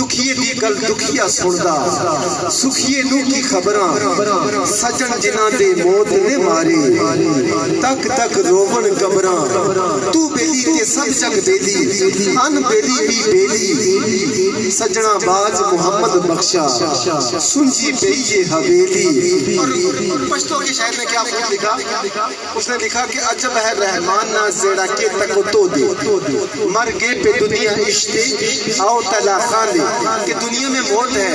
دکھیے دی گل دکھیا سندا سکھیے نو کی خبراں سجن جنہاں دے موت نے مارے تک تک روون قبراں تو بیلی تے سب جگ بیلی ان بیلی بھی بیلی سجنا باز محمد بخشا سنجی پئی یہ حویلی۔ اور پشتو کے شاعر نے کیا خود لکھا؟ اس نے لکھا کہ عجب ہے رحمان نا زیڑا کے تک تو دے مر گئے پہ دنیا عشتے آؤ تلا خان دے کہ دنیا میں موت ہے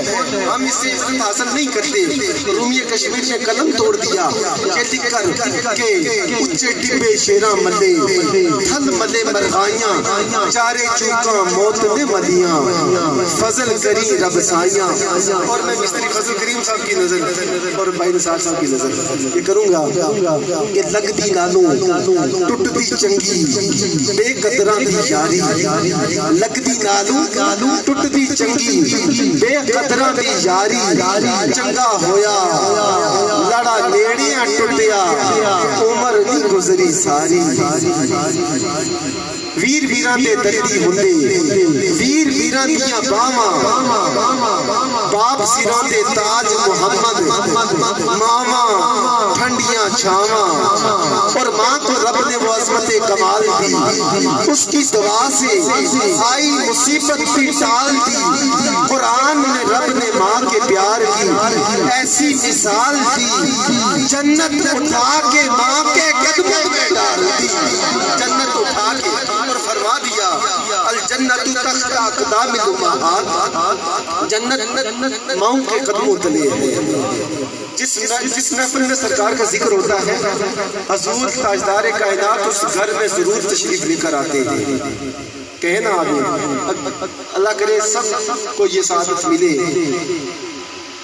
ہم اس سے عزت حاصل نہیں کرتے۔ رومی کشمیر نے قلم توڑ دیا کہ لکھ کر کہ اچھے ڈبے شیراں ملے تھل ملے مرغائیاں چارے چوکاں موت نے ملیاں فضل کری رب سائیاں۔ اور میں مستری فضل کریم صاحب کی نظر اور بھائی نثار صاحب کی نظر یہ کروں گا کہ لگتی نالوں ٹوٹتی چنگی بے قدراں دی یاری لگتی نالوں ٹوٹتی چنگی بے قدراں دی یاری چنگا ہویا لڑا نیڑیاں ٹوٹیا عمر نہیں گزری ساری۔ ویر ویران دے دردی ہندے ویر ویران دیاں باواں باپ سران دے تاج محمد ماواں ٹھنڈیاں چھاواں اور ماں کو رب نے وہ عظمت کمال دی اس کی دعا سے آئی مصیبت بھی ٹال دی۔ قرآن نے رب نے ماں کے پیار کی ایسی مثال دی جنت اٹھا کے ماں کے قدموں میں ڈال دی جنت اٹھا کے اور فرما دیا الجنت تحت اقدام الامہات جنت ماں کے قدموں تلے ہے۔ جس محفل میں سرکار کا ذکر ہوتا ہے حضور تاجدار کائنات اس گھر میں ضرور تشریف لے کر آتے ہیں۔ کہنا آمین۔ اللہ کرے سب کو یہ سعادت ملے۔